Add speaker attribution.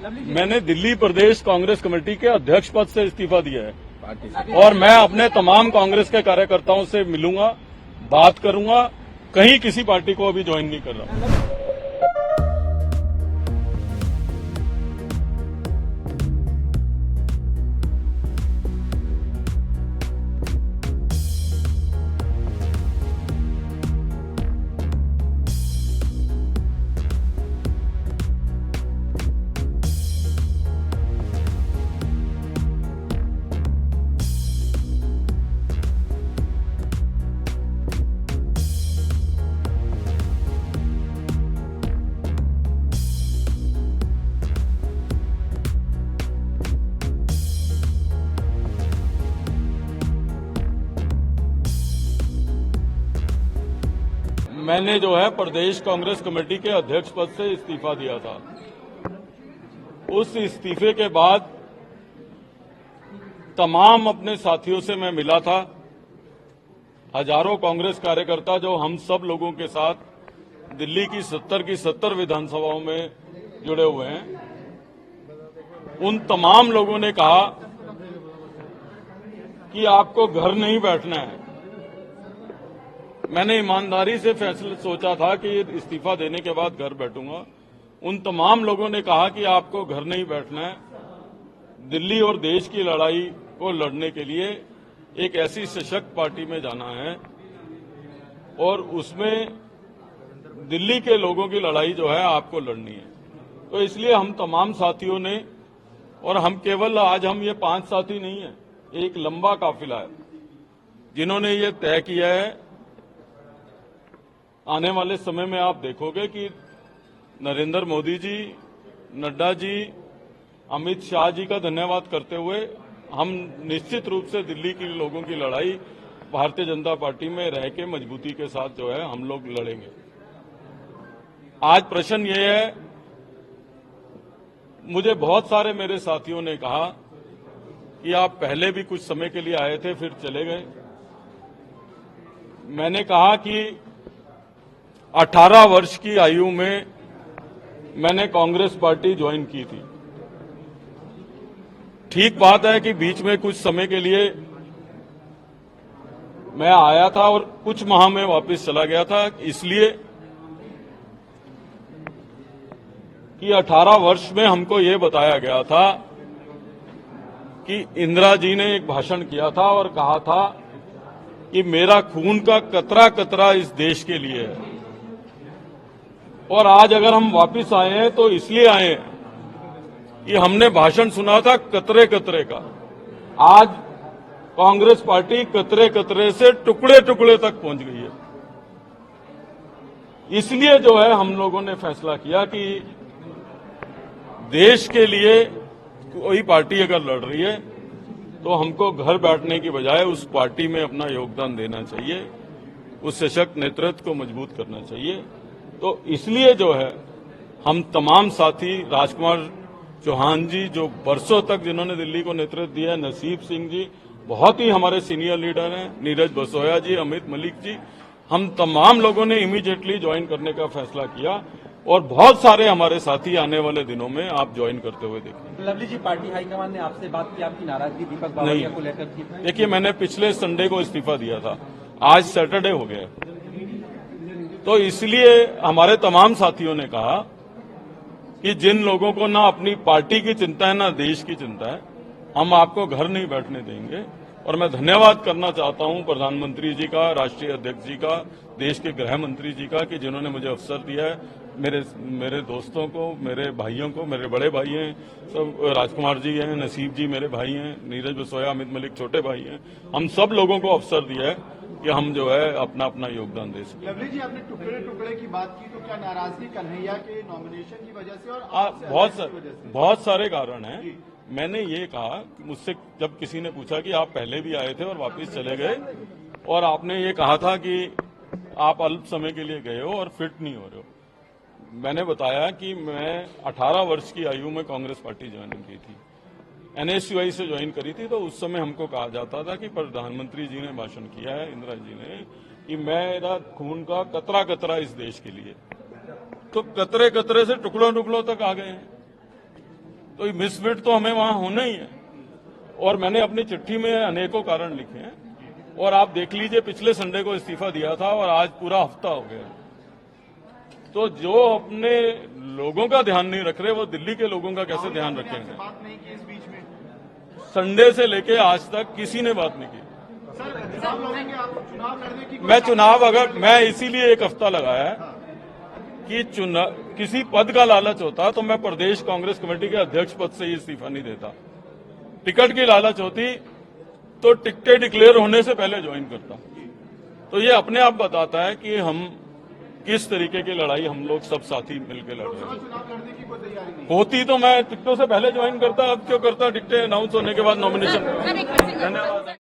Speaker 1: मैंने दिल्ली प्रदेश कांग्रेस कमेटी के अध्यक्ष पद से इस्तीफा दिया है और मैं अपने तमाम कांग्रेस के कार्यकर्ताओं से मिलूंगा, बात करूंगा। कहीं किसी पार्टी को अभी ज्वाइन नहीं कर रहा। मैंने जो है प्रदेश कांग्रेस कमेटी के अध्यक्ष पद से इस्तीफा दिया था। उस इस्तीफे के बाद तमाम अपने साथियों से मैं मिला था। हजारों कांग्रेस कार्यकर्ता जो हम सब लोगों के साथ दिल्ली की 70 विधानसभाओं में जुड़े हुए हैं, उन तमाम लोगों ने कहा कि आपको घर नहीं बैठना है। मैंने ईमानदारी से फैसला सोचा था कि इस्तीफा देने के बाद घर बैठूंगा। उन तमाम लोगों ने कहा कि आपको घर नहीं बैठना है, दिल्ली और देश की लड़ाई को लड़ने के लिए एक ऐसी सशक्त पार्टी में जाना है और उसमें दिल्ली के लोगों की लड़ाई जो है आपको लड़नी है। तो इसलिए हम तमाम साथियों ने, और हम केवल आज हम ये 5 साथी नहीं है, एक लंबा काफिला है जिन्होंने ये तय किया है। आने वाले समय में आप देखोगे कि नरेंद्र मोदी जी, नड्डा जी, अमित शाह जी का धन्यवाद करते हुए हम निश्चित रूप से दिल्ली के लोगों की लड़ाई भारतीय जनता पार्टी में रह के मजबूती के साथ जो है हम लोग लड़ेंगे। आज प्रश्न ये है, मुझे बहुत सारे मेरे साथियों ने कहा कि आप पहले भी कुछ समय के लिए आए थे फिर चले गए। मैंने कहा कि 18 वर्ष की आयु में मैंने कांग्रेस पार्टी ज्वाइन की थी। ठीक बात है कि बीच में कुछ समय के लिए मैं आया था और कुछ माह में वापस चला गया था, इसलिए कि 18 वर्ष में हमको ये बताया गया था कि इंदिरा जी ने एक भाषण किया था और कहा था कि मेरा खून का कतरा कतरा इस देश के लिए है। और आज अगर हम वापस आए हैं तो इसलिए आए हैं कि हमने भाषण सुना था कतरे कतरे का। आज कांग्रेस पार्टी कतरे कतरे से टुकड़े टुकड़े तक पहुंच गई है। इसलिए जो है हम लोगों ने फैसला किया कि देश के लिए कोई पार्टी अगर लड़ रही है तो हमको घर बैठने की बजाय उस पार्टी में अपना योगदान देना चाहिए, उस सशक्त नेतृत्व को मजबूत करना चाहिए। तो इसलिए जो है हम तमाम साथी, राजकुमार चौहान जी जो वर्षों तक जिन्होंने दिल्ली को नेतृत्व दिया, नसीब सिंह जी बहुत ही हमारे सीनियर लीडर हैं, नीरज बसोया जी, अमित मलिक जी, हम तमाम लोगों ने इमीडिएटली ज्वाइन करने का फैसला किया और बहुत सारे हमारे साथी आने वाले दिनों में आप ज्वाइन करते हुए देखेंगे।
Speaker 2: लवली जी, पार्टी हाईकमान ने आपसे बात की, आपकी नाराजगी दीपक बावरिया को लेकर की?
Speaker 1: देखिए, मैंने पिछले संडे को इस्तीफा दिया था, आज सैटरडे हो गया, तो इसलिए हमारे तमाम साथियों ने कहा कि जिन लोगों को ना अपनी पार्टी की चिंता है ना देश की चिंता है, हम आपको घर नहीं बैठने देंगे। और मैं धन्यवाद करना चाहता हूं प्रधानमंत्री जी का, राष्ट्रीय अध्यक्ष जी का, देश के गृह मंत्री जी का कि जिन्होंने मुझे अवसर दिया है। मेरे दोस्तों को, मेरे भाइयों को, मेरे बड़े भाई हैं सब, राजकुमार जी हैं, नसीब जी मेरे भाई हैं, नीरज बसोया, अमित मलिक छोटे भाई हैं, हम सब लोगों को अवसर दिया है कि हम जो है अपना अपना योगदान दे सकें।
Speaker 3: लवली जी, आपने टुकड़े टुकड़े की बात की, तो क्या नाराजगी कन्हैया के नॉमिनेशन की वजह से और
Speaker 1: बहुत सारे कारण हैं। मैंने ये कहा, मुझसे जब किसी ने पूछा कि आप पहले भी आए थे और वापस चले गए और आपने ये कहा था कि आप अल्प समय के लिए गए हो और फिट नहीं हो रहे हो, मैंने बताया कि मैं 18 वर्ष की आयु में कांग्रेस पार्टी ज्वाइन की थी, एनएसयूआई से ज्वाइन करी थी। तो उस समय हमको कहा जाता था कि प्रधानमंत्री जी ने भाषण किया है, इंदिरा जी ने, कि मेरा खून का कतरा कतरा इस देश के लिए, तो कतरे कतरे से टुकड़ों टुकड़ों तक आ गए हैं। तो ये मिसफिट तो हमें वहां होना ही है। और मैंने अपनी चिट्ठी में अनेकों कारण लिखे हैं, और आप देख लीजिए पिछले संडे को इस्तीफा दिया था और आज पूरा हफ्ता हो गया। तो जो अपने लोगों का ध्यान नहीं रख रहे, वो दिल्ली के लोगों का कैसे ध्यान रखेंगे?
Speaker 3: बात नहीं की इस बीच में।
Speaker 1: संडे से लेके आज तक किसी ने बात नहीं की।
Speaker 3: सर चुनाव लड़ेंगे आप, चुनाव लड़ने की
Speaker 1: मैं चुनाव, अगर मैं इसीलिए एक हफ्ता लगाया है कि किसी पद का लालच होता तो मैं प्रदेश कांग्रेस कमेटी के अध्यक्ष पद से ही इस्तीफा नहीं देता। टिकट की लालच होती तो टिकटें डिक्लेयर होने से पहले ज्वाइन करता। तो ये अपने आप बताता है कि हम किस तरीके की लड़ाई हम लोग सब साथी मिलकर लड़ रहे हैं।
Speaker 3: चुनाव लड़ने की कोई तैयारी नहीं।
Speaker 1: होती तो मैं टिकटों से पहले ज्वाइन करता, अब क्यों करता टिकटें अनाउंस होने के बाद नॉमिनेशन।
Speaker 4: धन्यवाद।